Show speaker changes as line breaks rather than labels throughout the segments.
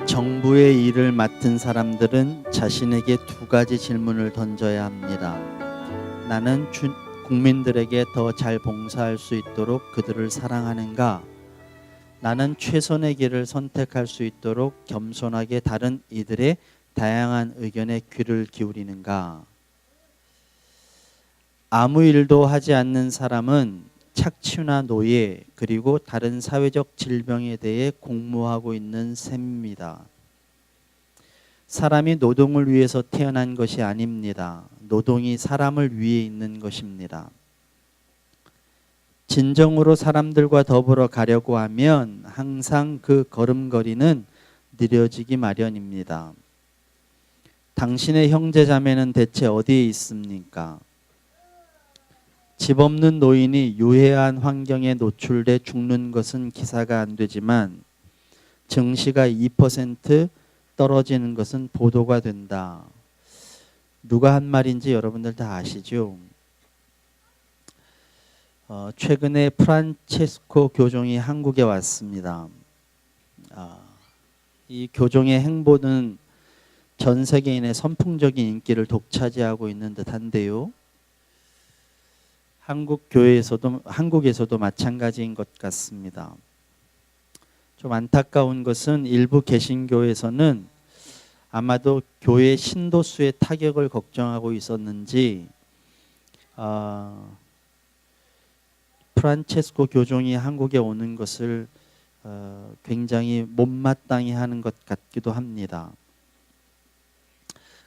정부의 일을 맡은 사람들은 자신에게 두 가지 질문을 던져야 합니다. 나는 국민들에게 더 잘 봉사할 수 있도록 그들을 사랑하는가? 나는 최선의 길을 선택할 수 있도록 겸손하게 다른 이들의 다양한 의견에 귀를 기울이는가? 아무 일도 하지 않는 사람은 착취나 노예 그리고 다른 사회적 질병에 대해 공모하고 있는 셈입니다. 사람이 노동을 위해서 태어난 것이 아닙니다. 노동이 사람을 위해 있는 것입니다. 진정으로 사람들과 더불어 가려고 하면 항상 그 걸음걸이는 느려지기 마련입니다. 당신의 형제자매는 대체 어디에 있습니까? 집 없는 노인이 유해한 환경에 노출돼 죽는 것은 기사가 안 되지만 증시가 2% 떨어지는 것은 보도가 된다. 누가 한 말인지 여러분들 다 아시죠? 최근에 프란체스코 교종이 한국에 왔습니다. 이 교종의 행보는 전 세계인의 선풍적인 인기를 독차지하고 있는 듯한데요. 한국에서도 마찬가지인 것 같습니다. 좀 안타까운 것은 일부 개신교에서는 아마도 교회 신도수의 타격을 걱정하고 있었는지 프란체스코 교종이 한국에 오는 것을 굉장히 못마땅히 하는 것 같기도 합니다.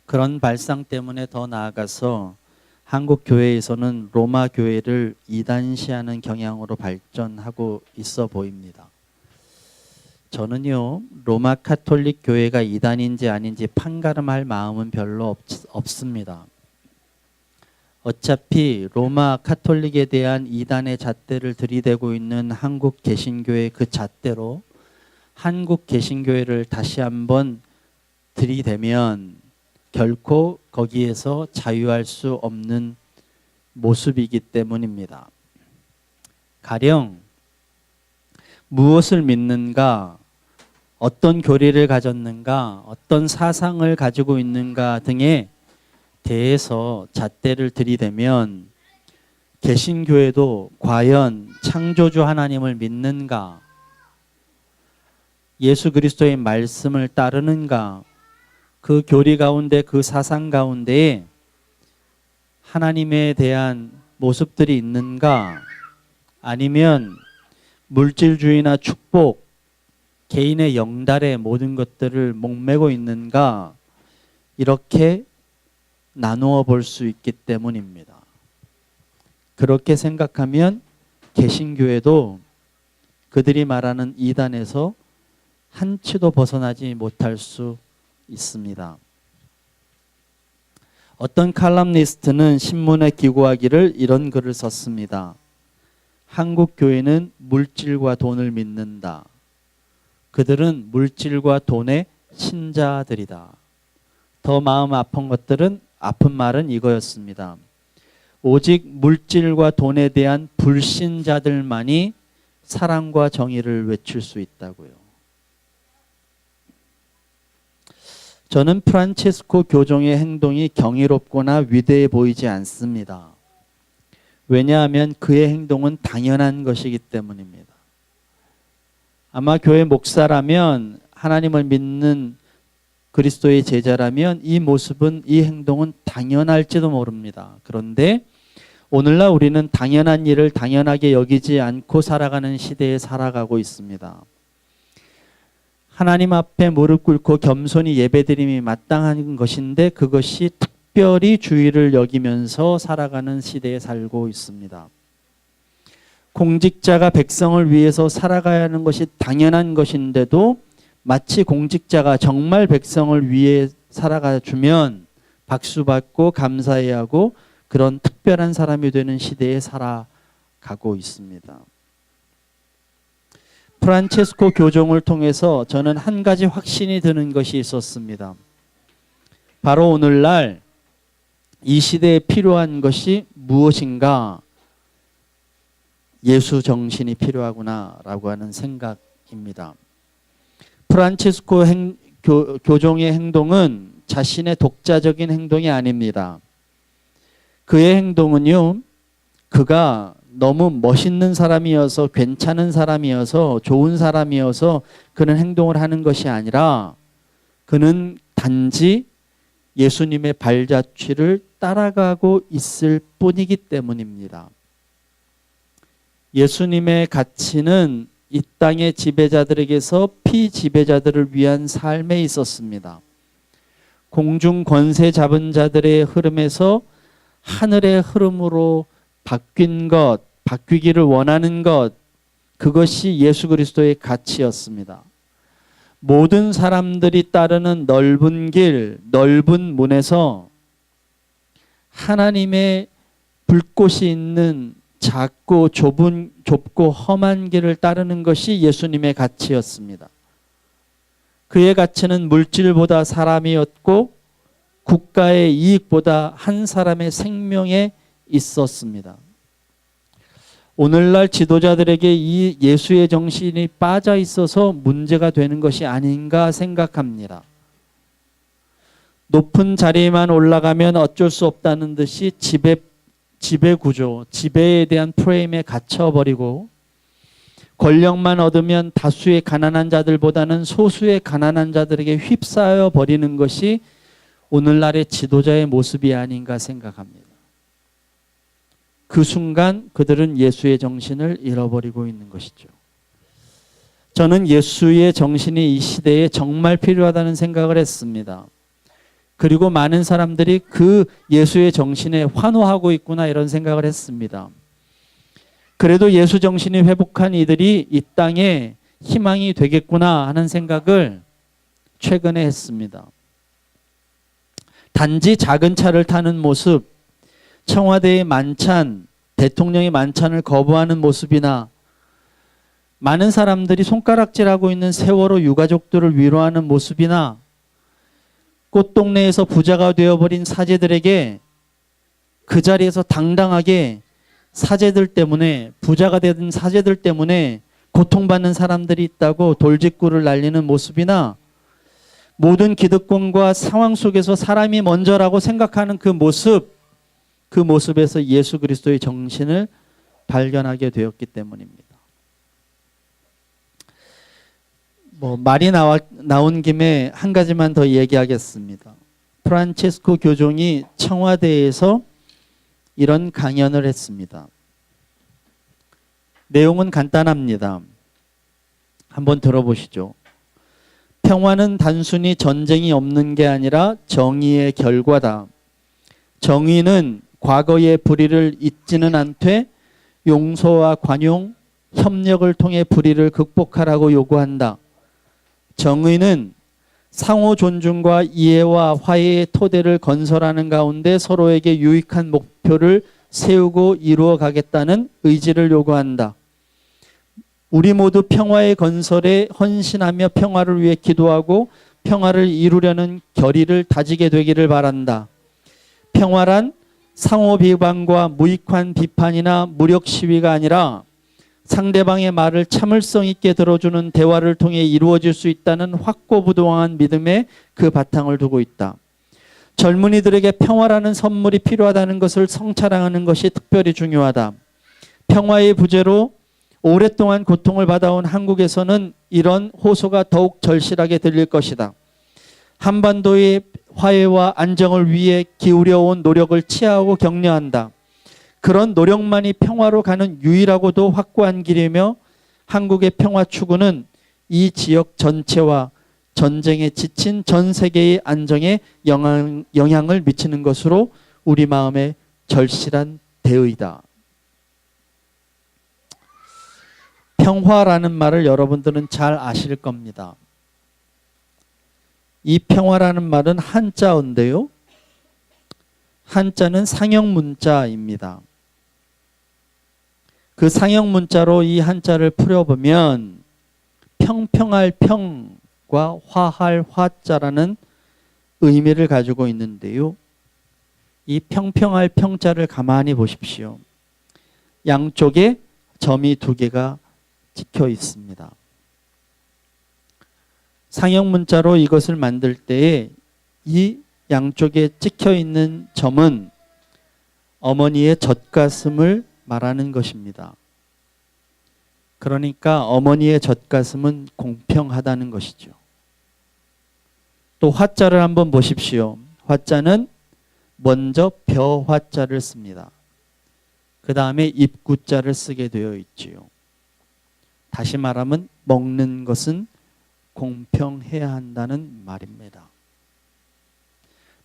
그런 발상 때문에 더 나아가서 한국 교회에서는 로마 교회를 이단시하는 경향으로 발전하고 있어 보입니다. 저는요, 로마 카톨릭 교회가 이단인지 아닌지 판가름할 마음은 별로 없습니다. 어차피 로마 카톨릭에 대한 이단의 잣대를 들이대고 있는 한국 개신교의 그 잣대로 한국 개신교회를 다시 한번 들이대면 결코 거기에서 자유할 수 없는 모습이기 때문입니다. 가령 무엇을 믿는가, 어떤 교리를 가졌는가, 어떤 사상을 가지고 있는가 등에 대해서 잣대를 들이대면 개신교회도 과연 창조주 하나님을 믿는가, 예수 그리스도의 말씀을 따르는가, 그 교리 가운데 그 사상 가운데에 하나님에 대한 모습들이 있는가, 아니면 물질주의나 축복, 개인의 영달의 모든 것들을 목매고 있는가, 이렇게 나누어 볼 수 있기 때문입니다. 그렇게 생각하면 개신교회도 그들이 말하는 이단에서 한치도 벗어나지 못할 수 있습니다. 어떤 칼럼니스트는 신문에 기고하기를 이런 글을 썼습니다. 한국 교회는 물질과 돈을 믿는다. 그들은 물질과 돈의 신자들이다. 더 마음 아픈 말은 이거였습니다. 오직 물질과 돈에 대한 불신자들만이 사랑과 정의를 외칠 수 있다고요. 저는 프란체스코 교종의 행동이 경이롭거나 위대해 보이지 않습니다. 왜냐하면 그의 행동은 당연한 것이기 때문입니다. 아마 교회 목사라면, 하나님을 믿는 그리스도의 제자라면 이 모습은, 이 행동은 당연할지도 모릅니다. 그런데 오늘날 우리는 당연한 일을 당연하게 여기지 않고 살아가는 시대에 살아가고 있습니다. 하나님 앞에 무릎 꿇고 겸손히 예배드림이 마땅한 것인데 그것이 특별히 주의를 여기면서 살아가는 시대에 살고 있습니다. 공직자가 백성을 위해서 살아가야 하는 것이 당연한 것인데도 마치 공직자가 정말 백성을 위해 살아가 주면 박수받고 감사해야 하고 그런 특별한 사람이 되는 시대에 살아가고 있습니다. 프란체스코 교종을 통해서 저는 한 가지 확신이 드는 것이 있었습니다. 바로 오늘날 이 시대에 필요한 것이 무엇인가? 예수 정신이 필요하구나라고 하는 생각입니다. 프란체스코 교종의 행동은 자신의 독자적인 행동이 아닙니다. 그의 행동은요, 그가 너무 멋있는 사람이어서, 괜찮은 사람이어서, 좋은 사람이어서 그런 행동을 하는 것이 아니라 그는 단지 예수님의 발자취를 따라가고 있을 뿐이기 때문입니다. 예수님의 가치는 이 땅의 지배자들에게서 피지배자들을 위한 삶에 있었습니다. 공중 권세 잡은 자들의 흐름에서 하늘의 흐름으로 바뀐 것, 바뀌기를 원하는 것, 그것이 예수 그리스도의 가치였습니다. 모든 사람들이 따르는 넓은 길, 넓은 문에서 하나님의 불꽃이 있는 작고 좁고 험한 길을 따르는 것이 예수님의 가치였습니다. 그의 가치는 물질보다 사람이었고 국가의 이익보다 한 사람의 생명에 있었습니다. 오늘날 지도자들에게 이 예수의 정신이 빠져 있어서 문제가 되는 것이 아닌가 생각합니다. 높은 자리에만 올라가면 어쩔 수 없다는 듯이 지배구조, 지배에 대한 프레임에 갇혀버리고 권력만 얻으면 다수의 가난한 자들보다는 소수의 가난한 자들에게 휩싸여 버리는 것이 오늘날의 지도자의 모습이 아닌가 생각합니다. 그 순간 그들은 예수의 정신을 잃어버리고 있는 것이죠. 저는 예수의 정신이 이 시대에 정말 필요하다는 생각을 했습니다. 그리고 많은 사람들이 그 예수의 정신에 환호하고 있구나 이런 생각을 했습니다. 그래도 예수 정신이 회복한 이들이 이 땅에 희망이 되겠구나 하는 생각을 최근에 했습니다. 단지 작은 차를 타는 모습, 청와대의 만찬, 대통령의 만찬을 거부하는 모습이나 많은 사람들이 손가락질하고 있는 세월호 유가족들을 위로하는 모습이나 꽃동네에서 부자가 되어버린 사제들에게 그 자리에서 당당하게 사제들 때문에, 부자가 된 사제들 때문에 고통받는 사람들이 있다고 돌직구를 날리는 모습이나 모든 기득권과 상황 속에서 사람이 먼저라고 생각하는 그 모습에서 예수 그리스도의 정신을 발견하게 되었기 때문입니다. 말이 나온 김에 한 가지만 더 얘기하겠습니다. 프란체스코 교종이 청와대에서 이런 강연을 했습니다. 내용은 간단합니다. 한번 들어보시죠. 평화는 단순히 전쟁이 없는 게 아니라 정의의 결과다. 정의는 과거의 불의를 잊지는 않되 용서와 관용, 협력을 통해 불의를 극복하라고 요구한다. 정의는 상호 존중과 이해와 화해의 토대를 건설하는 가운데 서로에게 유익한 목표를 세우고 이루어 가겠다는 의지를 요구한다. 우리 모두 평화의 건설에 헌신하며 평화를 위해 기도하고 평화를 이루려는 결의를 다지게 되기를 바란다. 평화란 상호 비방과 무익한 비판이나 무력 시위가 아니라 상대방의 말을 참을성 있게 들어주는 대화를 통해 이루어질 수 있다는 확고부동한 믿음에 그 바탕을 두고 있다. 젊은이들에게 평화라는 선물이 필요하다는 것을 성찰하는 것이 특별히 중요하다. 평화의 부재로 오랫동안 고통을 받아온 한국에서는 이런 호소가 더욱 절실하게 들릴 것이다. 한반도의 화해와 안정을 위해 기울여온 노력을 치하하고 격려한다. 그런 노력만이 평화로 가는 유일하고도 확고한 길이며 한국의 평화 추구는 이 지역 전체와 전쟁에 지친 전 세계의 안정에 영향을 미치는 것으로 우리 마음에 절실한 대의다. 평화라는 말을 여러분들은 잘 아실 겁니다. 이 평화라는 말은 한자어인데요. 한자는 상형 문자입니다. 그 상형 문자로 이 한자를 풀어보면 평평할 평과 화할 화자라는 의미를 가지고 있는데요. 이 평평할 평자를 가만히 보십시오. 양쪽에 점이 두 개가 찍혀 있습니다. 상형 문자로 이것을 만들 때에 이 양쪽에 찍혀 있는 점은 어머니의 젖가슴을 말하는 것입니다. 그러니까 어머니의 젖가슴은 공평하다는 것이죠. 또 화자를 한번 보십시오. 화자는 먼저 벼화자를 씁니다. 그 다음에 입구자를 쓰게 되어 있지요. 다시 말하면 먹는 것은 공평해야 한다는 말입니다.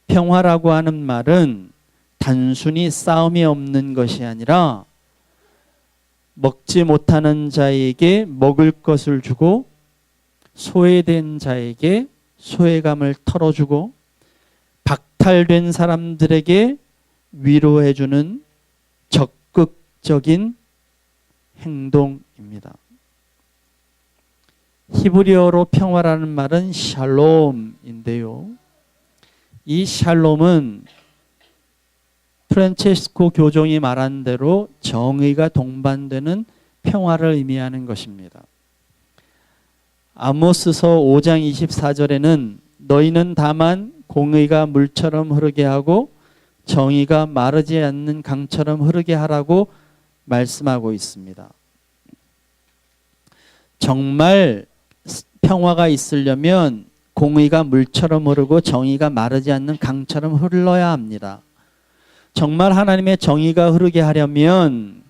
평화라고 하는 말은 단순히 싸움이 없는 것이 아니라 먹지 못하는 자에게 먹을 것을 주고 소외된 자에게 소외감을 털어주고 박탈된 사람들에게 위로해주는 적극적인 행동입니다. 히브리어로 평화라는 말은 샬롬인데요. 이 샬롬은 프란체스코 교종이 말한 대로 정의가 동반되는 평화를 의미하는 것입니다. 아모스서 5장 24절에는 너희는 다만 공의가 물처럼 흐르게 하고 정의가 마르지 않는 강처럼 흐르게 하라고 말씀하고 있습니다. 정말 평화가 있으려면 공의가 물처럼 흐르고 정의가 마르지 않는 강처럼 흘러야 합니다. 정말 하나님의 정의가 흐르게 하려면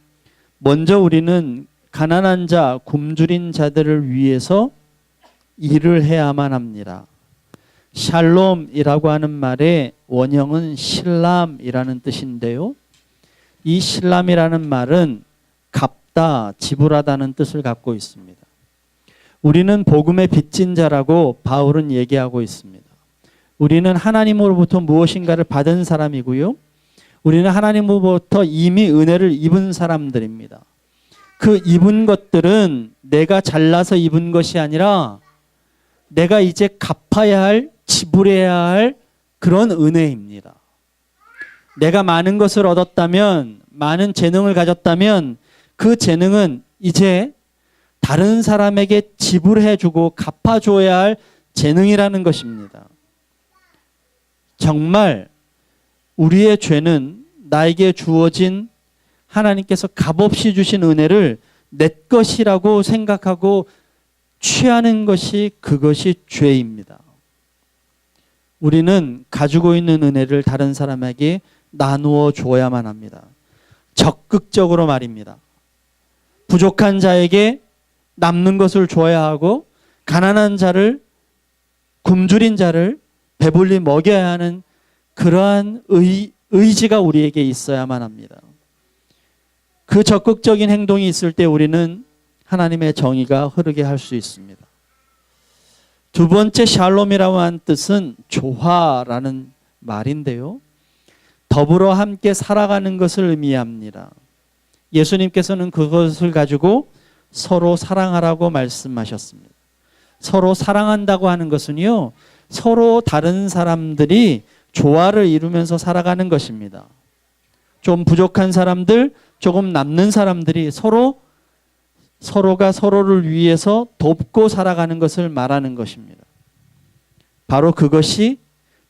먼저 우리는 가난한 자, 굶주린 자들을 위해서 일을 해야만 합니다. 샬롬이라고 하는 말의 원형은 실람이라는 뜻인데요. 이 실람이라는 말은 갚다, 지불하다는 뜻을 갖고 있습니다. 우리는 복음의 빚진 자라고 바울은 얘기하고 있습니다. 우리는 하나님으로부터 무엇인가를 받은 사람이고요. 우리는 하나님으로부터 이미 은혜를 입은 사람들입니다. 그 입은 것들은 내가 잘나서 입은 것이 아니라 내가 이제 갚아야 할, 지불해야 할 그런 은혜입니다. 내가 많은 것을 얻었다면, 많은 재능을 가졌다면 그 재능은 이제 다른 사람에게 지불해주고 갚아줘야 할 재능이라는 것입니다. 정말 우리의 죄는 나에게 주어진 하나님께서 값없이 주신 은혜를 내 것이라고 생각하고 취하는 것이 그것이 죄입니다. 우리는 가지고 있는 은혜를 다른 사람에게 나누어 줘야만 합니다. 적극적으로 말입니다. 부족한 자에게 남는 것을 줘야 하고 가난한 자를, 굶주린 자를 배불리 먹여야 하는 그러한 의지가 우리에게 있어야만 합니다. 그 적극적인 행동이 있을 때 우리는 하나님의 정의가 흐르게 할 수 있습니다. 두 번째 샬롬이라고 하는 뜻은 조화라는 말인데요. 더불어 함께 살아가는 것을 의미합니다. 예수님께서는 그것을 가지고 서로 사랑하라고 말씀하셨습니다. 서로 사랑한다고 하는 것은요, 서로 다른 사람들이 조화를 이루면서 살아가는 것입니다. 좀 부족한 사람들, 조금 남는 사람들이 서로가 서로를 위해서 돕고 살아가는 것을 말하는 것입니다. 바로 그것이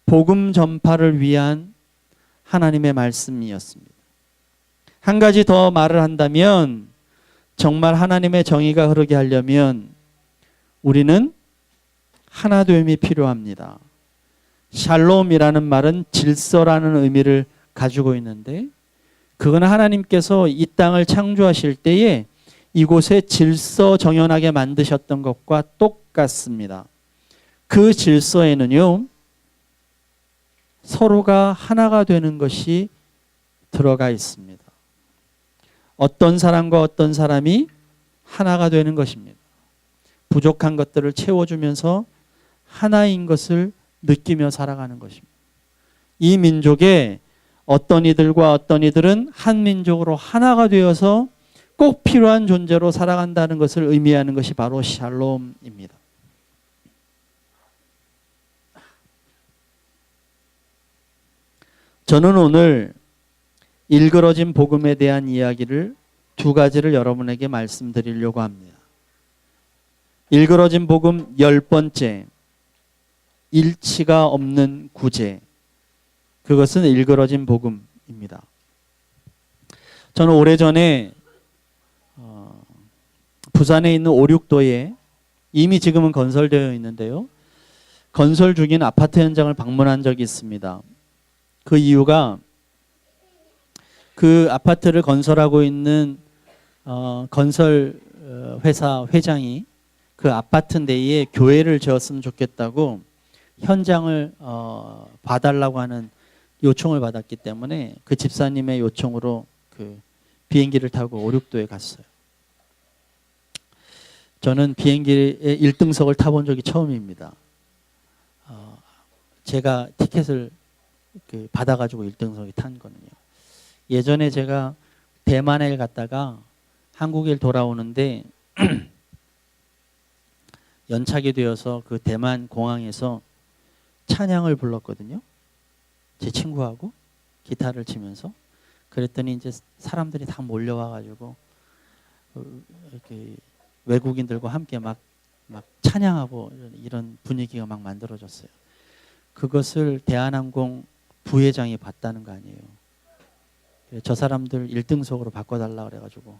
복음 전파를 위한 하나님의 말씀이었습니다. 한 가지 더 말을 한다면 정말 하나님의 정의가 흐르게 하려면 우리는 하나됨이 필요합니다. 샬롬이라는 말은 질서라는 의미를 가지고 있는데 그건 하나님께서 이 땅을 창조하실 때에 이곳에 질서 정연하게 만드셨던 것과 똑같습니다. 그 질서에는요, 서로가 하나가 되는 것이 들어가 있습니다. 어떤 사람과 어떤 사람이 하나가 되는 것입니다. 부족한 것들을 채워주면서 하나인 것을 느끼며 살아가는 것입니다. 이 민족에 어떤 이들과 어떤 이들은 한 민족으로 하나가 되어서 꼭 필요한 존재로 살아간다는 것을 의미하는 것이 바로 샬롬입니다. 저는 오늘 일그러진 복음에 대한 이야기를 두 가지를 여러분에게 말씀드리려고 합니다. 일그러진 복음 10번째, 일치가 없는 구제, 그것은 일그러진 복음입니다. 저는 오래전에 부산에 있는 오륙도에 이미 지금은 건설되어 있는데요, 건설 중인 아파트 현장을 방문한 적이 있습니다. 그 이유가 그 아파트를 건설하고 있는 건설 회사 회장이 그 아파트 내에 교회를 지었으면 좋겠다고 현장을 봐달라고 하는 요청을 받았기 때문에 그 집사님의 요청으로 그 비행기를 타고 오륙도에 갔어요. 저는 비행기의 1등석을 타본 적이 처음입니다. 제가 티켓을 받아가지고 1등석에 탄 거는요. 예전에 제가 대만에 갔다가 한국에 돌아오는데 연착이 되어서 그 대만 공항에서 찬양을 불렀거든요. 제 친구하고 기타를 치면서. 그랬더니 이제 사람들이 다 몰려와가지고 이렇게 외국인들과 함께 막 찬양하고 이런 분위기가 막 만들어졌어요. 그것을 대한항공 부회장이 봤다는 거 아니에요. 저 사람들 1등석으로 바꿔달라 그래가지고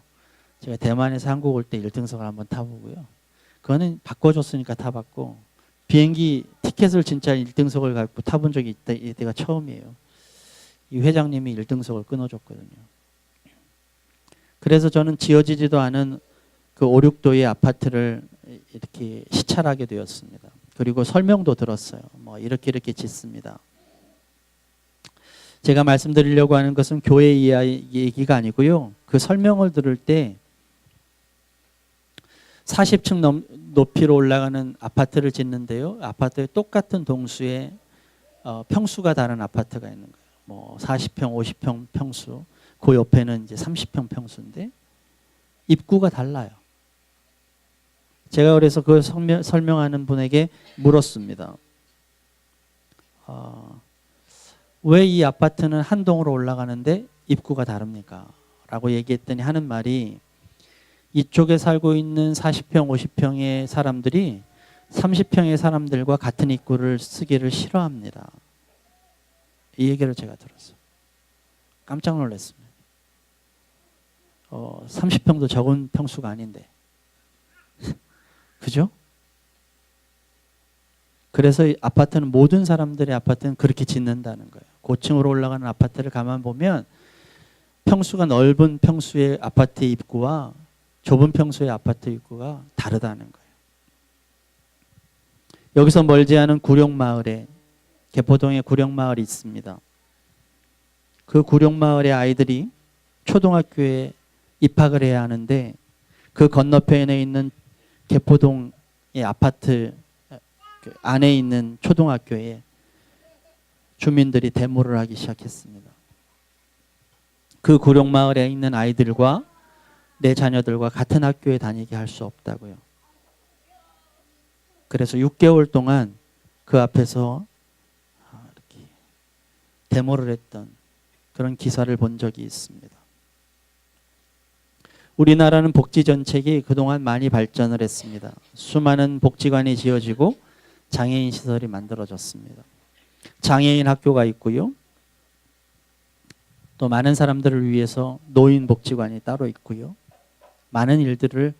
제가 대만에서 한국 올 때 1등석을 한번 타보고요. 그거는 바꿔줬으니까 타봤고, 비행기 티켓을 진짜 1등석을 갖고 타본 적이 있다, 이때가 처음이에요. 이 회장님이 1등석을 끊어줬거든요. 그래서 저는 지어지지도 않은 그 오륙도의 아파트를 이렇게 시찰하게 되었습니다. 그리고 설명도 들었어요. 뭐 이렇게 짓습니다. 제가 말씀드리려고 하는 것은 교회 얘기가 아니고요. 그 설명을 들을 때 40층 높이로 올라가는 아파트를 짓는데요. 아파트에 똑같은 동수에 평수가 다른 아파트가 있는 거예요. 뭐 40평, 50평 평수. 그 옆에는 이제 30평 평수인데 입구가 달라요. 제가 그래서 그 설명하는 분에게 물었습니다. 왜 이 아파트는 한 동으로 올라가는데 입구가 다릅니까? 라고 얘기했더니 하는 말이, 이쪽에 살고 있는 40평, 50평의 사람들이 30평의 사람들과 같은 입구를 쓰기를 싫어합니다. 이 얘기를 제가 들었어요. 깜짝 놀랐습니다. 30평도 적은 평수가 아닌데. 그죠? 그래서 이 아파트는, 모든 사람들의 아파트는 그렇게 짓는다는 거예요. 고층으로 올라가는 아파트를 가만 보면 평수가 넓은 평수의 아파트 입구와 좁은 평수의 아파트 입구가 다르다는 거예요. 여기서 멀지 않은 구룡마을에, 개포동에 구룡마을이 있습니다. 그 구룡마을의 아이들이 초등학교에 입학을 해야 하는데, 그 건너편에 있는 개포동의 아파트 안에 있는 초등학교에 주민들이 데모를 하기 시작했습니다. 그 구룡마을에 있는 아이들과 내 자녀들과 같은 학교에 다니게 할 수 없다고요. 그래서 6개월 동안 그 앞에서 이렇게 데모를 했던 그런 기사를 본 적이 있습니다. 우리나라는 복지 정책이 그동안 많이 발전을 했습니다. 수많은 복지관이 지어지고 장애인 시설이 만들어졌습니다. 장애인 학교가 있고요. 또 많은 사람들을 위해서 노인 복지관이 따로 있고요. 많은 일들을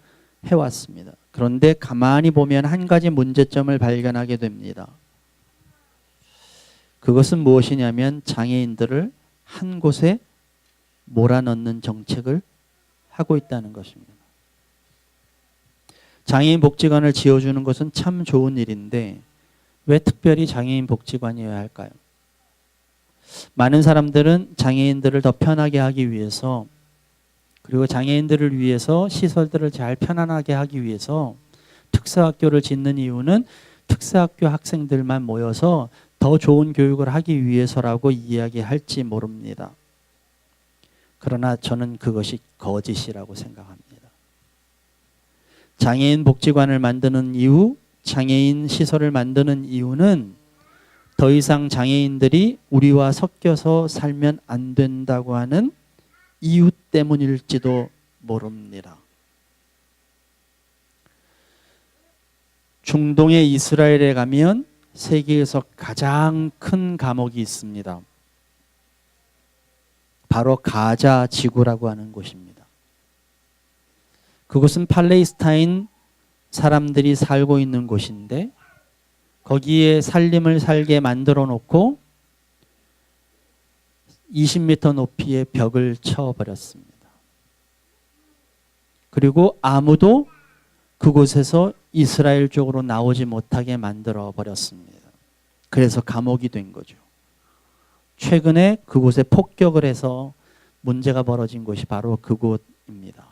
해왔습니다. 그런데 가만히 보면 한 가지 문제점을 발견하게 됩니다. 그것은 무엇이냐면 장애인들을 한 곳에 몰아넣는 정책을 하고 있다는 것입니다. 장애인 복지관을 지어주는 것은 참 좋은 일인데 왜 특별히 장애인 복지관이어야 할까요? 많은 사람들은 장애인들을 더 편하게 하기 위해서, 그리고 장애인들을 위해서 시설들을 잘 편안하게 하기 위해서 특수학교를 짓는 이유는 특수학교 학생들만 모여서 더 좋은 교육을 하기 위해서라고 이야기할지 모릅니다. 그러나 저는 그것이 거짓이라고 생각합니다. 장애인 복지관을 만드는 이유, 장애인 시설을 만드는 이유는 더 이상 장애인들이 우리와 섞여서 살면 안 된다고 하는 이유 때문일지도 모릅니다. 중동의 이스라엘에 가면 세계에서 가장 큰 감옥이 있습니다. 바로 가자 지구라고 하는 곳입니다. 그곳은 팔레스타인 사람들이 살고 있는 곳인데 거기에 살림을 살게 만들어 놓고 20m 높이의 벽을 쳐버렸습니다. 그리고 아무도 그곳에서 이스라엘 쪽으로 나오지 못하게 만들어 버렸습니다. 그래서 감옥이 된 거죠. 최근에 그곳에 폭격을 해서 문제가 벌어진 곳이 바로 그곳입니다.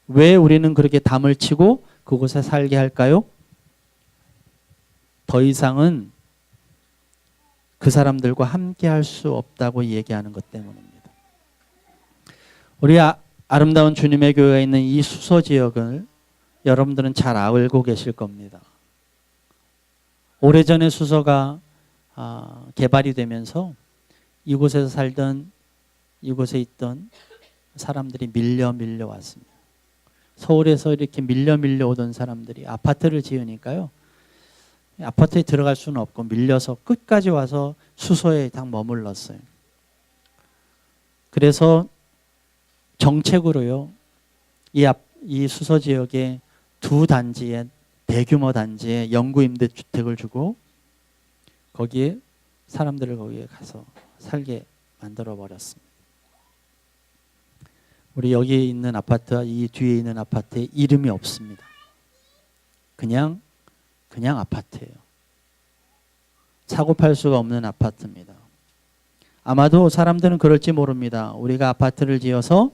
왜 우리는 그렇게 담을 치고 그곳에 살게 할까요? 더 이상은 그 사람들과 함께 할 수 없다고 얘기하는 것 때문입니다. 우리 아름다운 주님의 교회가 있는 이 수서 지역을 여러분들은 잘 알고 계실 겁니다. 오래전에 수서가 개발이 되면서 이곳에서 살던 이곳에 있던 사람들이 밀려 왔습니다. 서울에서 이렇게 밀려 오던 사람들이 아파트를 지으니까요. 아파트에 들어갈 수는 없고 밀려서 끝까지 와서 수서에 딱 머물렀어요. 그래서 정책으로요. 이 수서 지역에 두 단지에 대규모 단지에 영구 임대 주택을 주고 거기에 사람들을 거기에 가서 살게 만들어 버렸습니다. 우리 여기에 있는 아파트와 이 뒤에 있는 아파트에 이름이 없습니다. 그냥 아파트예요. 사고 팔 수가 없는 아파트입니다. 아마도 사람들은 그럴지 모릅니다. 우리가 아파트를 지어서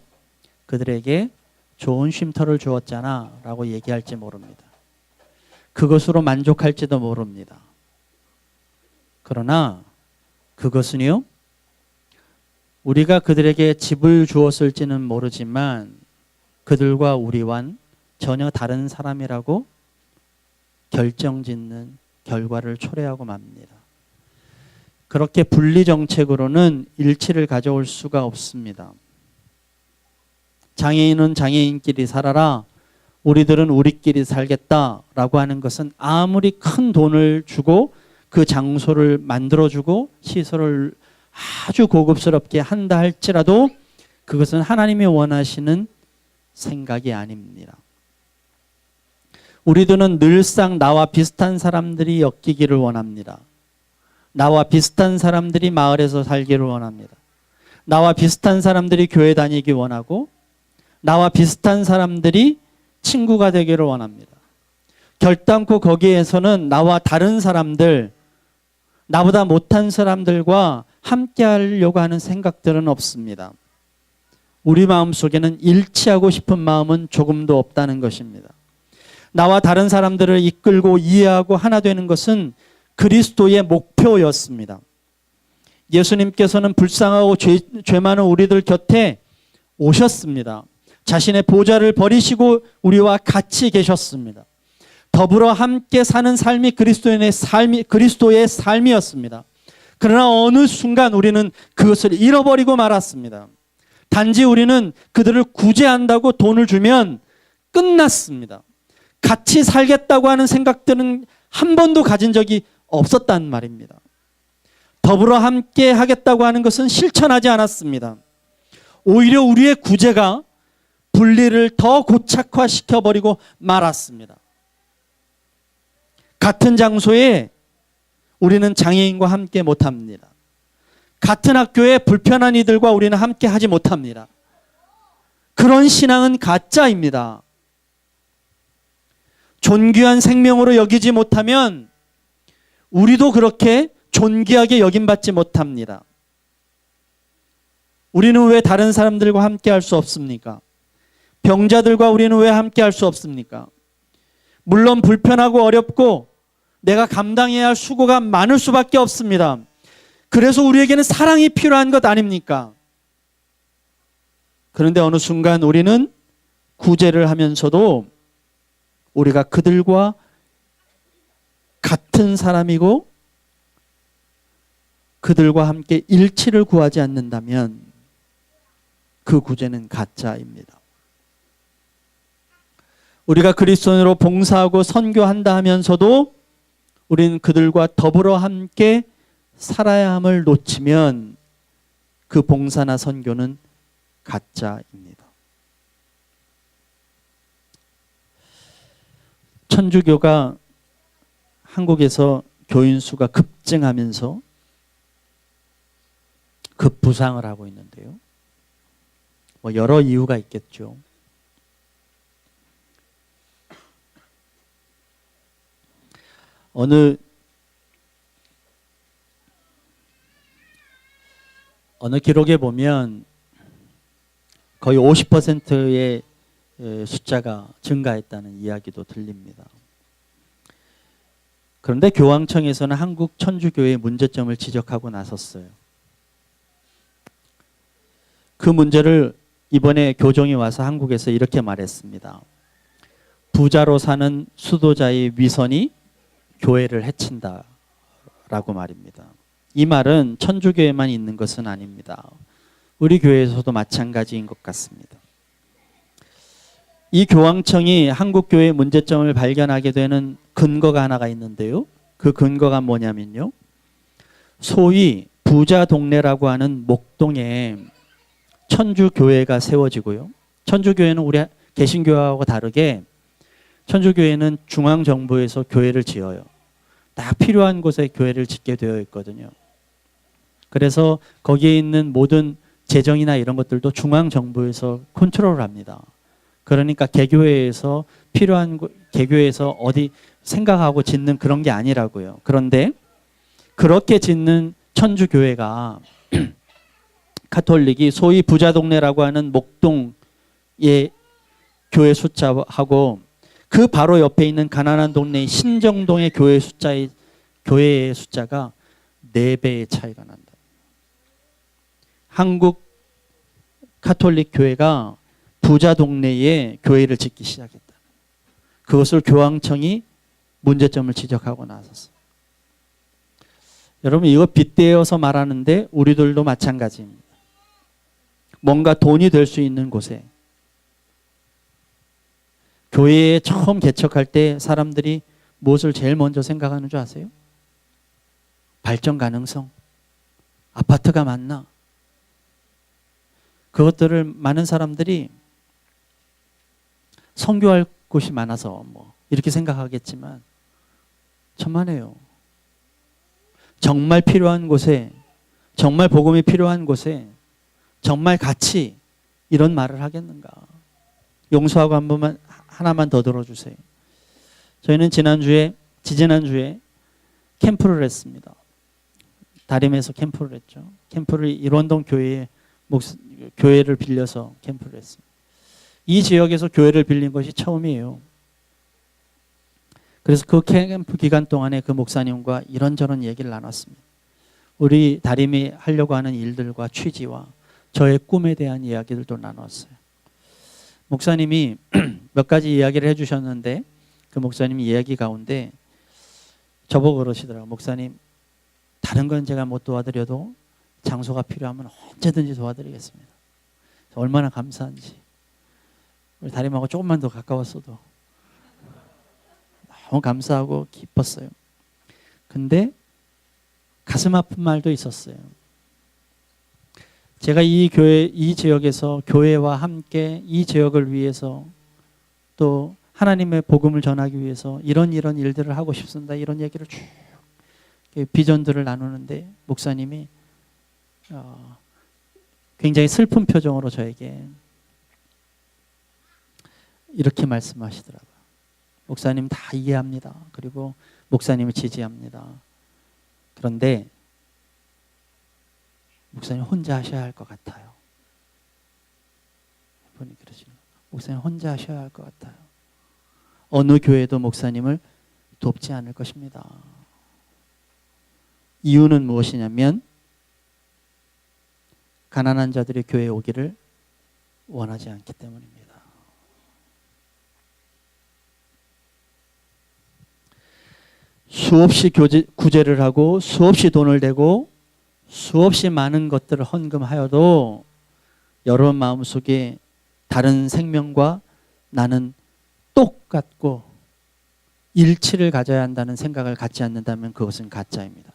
그들에게 좋은 쉼터를 주었잖아 라고 얘기할지 모릅니다. 그것으로 만족할지도 모릅니다. 그러나 그것은요, 우리가 그들에게 집을 주었을지는 모르지만 그들과 우리와는 전혀 다른 사람이라고 결정짓는 결과를 초래하고 맙니다. 그렇게 분리 정책으로는 일치를 가져올 수가 없습니다. 장애인은 장애인끼리 살아라, 우리들은 우리끼리 살겠다라고 하는 것은 아무리 큰 돈을 주고 그 장소를 만들어주고 시설을 아주 고급스럽게 한다 할지라도 그것은 하나님이 원하시는 생각이 아닙니다. 우리들은 늘상 나와 비슷한 사람들이 엮이기를 원합니다. 나와 비슷한 사람들이 마을에서 살기를 원합니다. 나와 비슷한 사람들이 교회 다니기 원하고 나와 비슷한 사람들이 친구가 되기를 원합니다. 결단코 거기에서는 나와 다른 사람들, 나보다 못한 사람들과 함께 하려고 하는 생각들은 없습니다. 우리 마음속에는 일치하고 싶은 마음은 조금도 없다는 것입니다. 나와 다른 사람들을 이끌고 이해하고 하나 되는 것은 그리스도의 목표였습니다. 예수님께서는 불쌍하고 죄 많은 우리들 곁에 오셨습니다. 자신의 보좌를 버리시고 우리와 같이 계셨습니다. 더불어 함께 사는 삶이 그리스도의 삶이었습니다. 그러나 어느 순간 우리는 그것을 잃어버리고 말았습니다. 단지 우리는 그들을 구제한다고 돈을 주면 끝났습니다. 같이 살겠다고 하는 생각들은 한 번도 가진 적이 없었단 말입니다. 더불어 함께 하겠다고 하는 것은 실천하지 않았습니다. 오히려 우리의 구제가 분리를 더 고착화시켜버리고 말았습니다. 같은 장소에 우리는 장애인과 함께 못합니다. 같은 학교에 불편한 이들과 우리는 함께 하지 못합니다. 그런 신앙은 가짜입니다. 존귀한 생명으로 여기지 못하면 우리도 그렇게 존귀하게 여김받지 못합니다. 우리는 왜 다른 사람들과 함께 할 수 없습니까? 병자들과 우리는 왜 함께 할 수 없습니까? 물론 불편하고 어렵고 내가 감당해야 할 수고가 많을 수밖에 없습니다. 그래서 우리에게는 사랑이 필요한 것 아닙니까? 그런데 어느 순간 우리는 구제를 하면서도 우리가 그들과 같은 사람이고 그들과 함께 일치를 구하지 않는다면 그 구제는 가짜입니다. 우리가 그리스도인으로 봉사하고 선교한다 하면서도 우리는 그들과 더불어 함께 살아야 함을 놓치면 그 봉사나 선교는 가짜입니다. 천주교가 한국에서 교인 수가 급증하면서 급부상을 하고 있는데요. 뭐 여러 이유가 있겠죠. 어느 기록에 보면 거의 50%의 숫자가 증가했다는 이야기도 들립니다. 그런데 교황청에서는 한국 천주교의 문제점을 지적하고 나섰어요. 그 문제를 이번에 교종이 와서 한국에서 이렇게 말했습니다. 부자로 사는 수도자의 위선이 교회를 해친다라고 말입니다. 이 말은 천주교에만 있는 것은 아닙니다. 우리 교회에서도 마찬가지인 것 같습니다. 이 교황청이 한국 교회의 문제점을 발견하게 되는 근거가 하나가 있는데요. 그 근거가 뭐냐면요. 소위 부자 동네라고 하는 목동에 천주교회가 세워지고요. 천주교회는 우리 개신교하고 다르게 천주교회는 중앙정부에서 교회를 지어요. 딱 필요한 곳에 교회를 짓게 되어 있거든요. 그래서 거기에 있는 모든 재정이나 이런 것들도 중앙정부에서 컨트롤을 합니다. 그러니까 개교회에서 필요한 개교회에서 어디 생각하고 짓는 그런 게 아니라고요. 그런데 그렇게 짓는 천주교회가 가톨릭이 소위 부자 동네라고 하는 목동의 교회 숫자하고 그 바로 옆에 있는 가난한 동네인 신정동의 교회의 숫자가 4배의 차이가 난다. 한국 가톨릭 교회가 부자 동네에 교회를 짓기 시작했다. 그것을 교황청이 문제점을 지적하고 나섰어요. 여러분 이거 빗대어서 말하는데 우리들도 마찬가지입니다. 뭔가 돈이 될 수 있는 곳에 교회에 처음 개척할 때 사람들이 무엇을 제일 먼저 생각하는 줄 아세요? 발전 가능성, 아파트가 많나? 그것들을 많은 사람들이 선교할 곳이 많아서 뭐 이렇게 생각하겠지만 천만에요. 정말 필요한 곳에, 정말 복음이 필요한 곳에 정말 같이 이런 말을 하겠는가? 용서하고 한 번만 하나만 더 들어주세요. 저희는 지지난주에 캠프를 했습니다. 다림에서 캠프를 했죠. 캠프를 일원동 교회를 빌려서 캠프를 했습니다. 이 지역에서 교회를 빌린 것이 처음이에요. 그래서 그 캠프 기간 동안에 그 목사님과 이런저런 얘기를 나눴습니다. 우리 다림이 하려고 하는 일들과 취지와 저의 꿈에 대한 이야기들도 나눴어요. 목사님이 몇 가지 이야기를 해주셨는데 그 목사님 이야기 가운데 저보고 그러시더라고요. 목사님, 다른 건 제가 못 도와드려도 장소가 필요하면 언제든지 도와드리겠습니다. 얼마나 감사한지. 우리 다림하고 조금만 더 가까웠어도 너무 감사하고 기뻤어요. 근데 가슴 아픈 말도 있었어요. 제가 이 지역에서 교회와 함께 이 지역을 위해서 또 하나님의 복음을 전하기 위해서 이런 일들을 하고 싶습니다. 이런 얘기를 쭉 비전들을 나누는데 목사님이 굉장히 슬픈 표정으로 저에게 이렇게 말씀하시더라고요. 목사님 다 이해합니다. 그리고 목사님을 지지합니다. 그런데 목사님 혼자 하셔야 할 것 같아요. 보니 그러시는 거예요. 목사님 혼자 하셔야 할 것 같아요. 어느 교회도 목사님을 돕지 않을 것입니다. 이유는 무엇이냐면 가난한 자들이 교회에 오기를 원하지 않기 때문입니다. 수없이 구제를 하고 수없이 돈을 대고 수없이 많은 것들을 헌금하여도 여러분 마음속에 다른 생명과 나는 똑같고 일치를 가져야 한다는 생각을 갖지 않는다면 그것은 가짜입니다.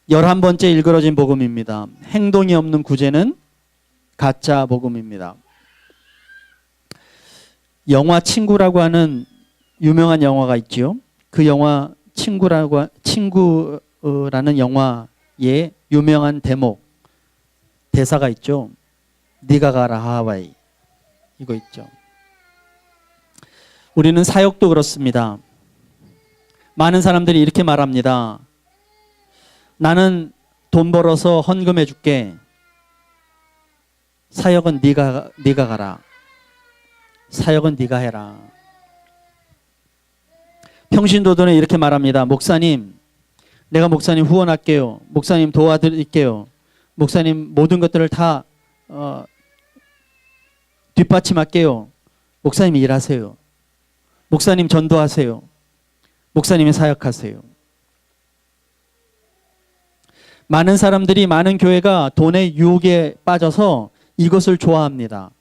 11번째 일그러진 복음입니다. 행동이 없는 구제는 가짜 복음입니다. 영화 친구라고 하는 유명한 영화가 있죠. 그 영화 친구라는 영화의 유명한 대사가 있죠. 네가 가라 하와이. 이거 있죠. 우리는 사역도 그렇습니다. 많은 사람들이 이렇게 말합니다. 나는 돈 벌어서 헌금해 줄게. 사역은 네가 가라. 사역은 네가 해라. 평신도들은 이렇게 말합니다. 목사님, 내가 목사님 후원할게요. 목사님 도와드릴게요. 목사님 모든 것들을 다 뒷받침할게요. 목사님 일하세요. 목사님 전도하세요. 목사님이 사역하세요. 많은 사람들이, 많은 교회가 돈의 유혹에 빠져서 이것을 좋아합니다.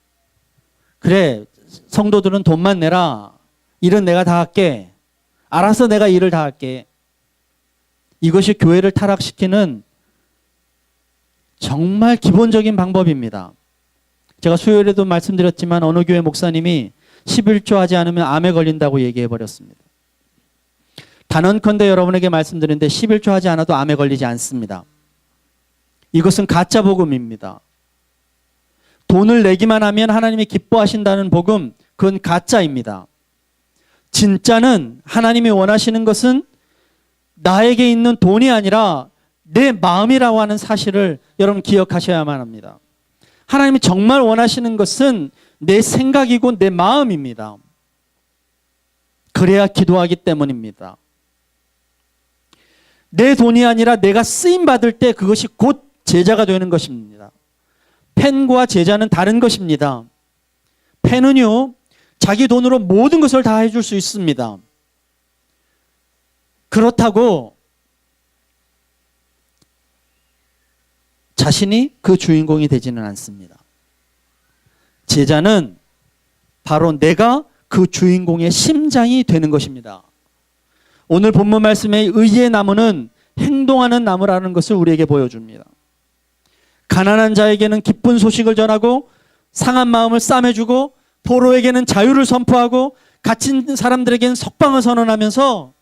그래, 성도들은 돈만 내라. 일은 내가 다 할게. 알아서 내가 일을 다 할게. 이것이 교회를 타락시키는 정말 기본적인 방법입니다. 제가 수요일에도 말씀드렸지만 어느 교회 목사님이 11조 하지 않으면 암에 걸린다고 얘기해 버렸습니다. 단언컨대 여러분에게 말씀드리는데 11조 하지 않아도 암에 걸리지 않습니다. 이것은 가짜 복음입니다. 돈을 내기만 하면 하나님이 기뻐하신다는 복음, 그건 가짜입니다. 진짜는 하나님이 원하시는 것은 나에게 있는 돈이 아니라 내 마음이라고 하는 사실을 여러분 기억하셔야만 합니다. 하나님이 정말 원하시는 것은 내 생각이고 내 마음입니다. 그래야 기도하기 때문입니다. 내 돈이 아니라 내가 쓰임받을 때 그것이 곧 제자가 되는 것입니다. 펜과 제자는 다른 것입니다. 펜은요, 자기 돈으로 모든 것을 다 해줄 수 있습니다. 그렇다고 자신이 그 주인공이 되지는 않습니다. 제자는 바로 내가 그 주인공의 심장이 되는 것입니다. 오늘 본문 말씀의 의의 나무는 행동하는 나무라는 것을 우리에게 보여줍니다. 가난한 자에게는 기쁜 소식을 전하고 상한 마음을 싸매주고 포로에게는 자유를 선포하고 갇힌 사람들에게는 석방을 선언하면서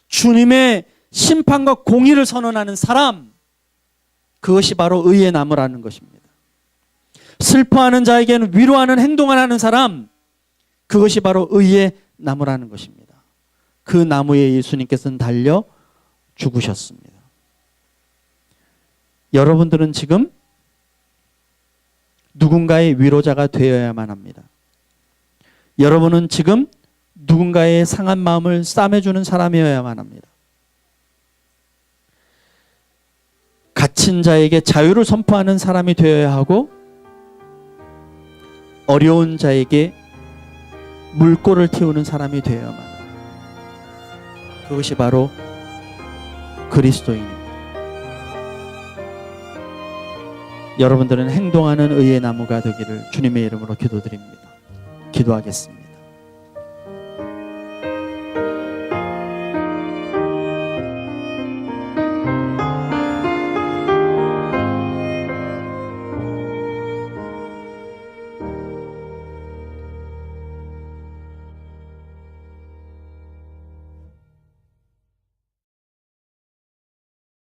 주님의 심판과 공의를 선언하는 사람, 그것이 바로 의의 나무라는 것입니다. 슬퍼하는 자에게는 위로하는 행동을 하는 사람, 그것이 바로 의의 나무라는 것입니다. 그 나무에 예수님께서는 달려 죽으셨습니다. 여러분들은 지금 누군가의 위로자가 되어야만 합니다. 여러분은 지금 누군가의 상한 마음을 싸매주는 사람이어야만 합니다. 갇힌 자에게 자유를 선포하는 사람이 되어야 하고, 어려운 자에게 물꼬를 틔우는 사람이 되어야만 합니다. 그것이 바로 그리스도인입니다. 여러분들은 행동하는 의의 나무가 되기를 주님의 이름으로 기도드립니다. 기도하겠습니다.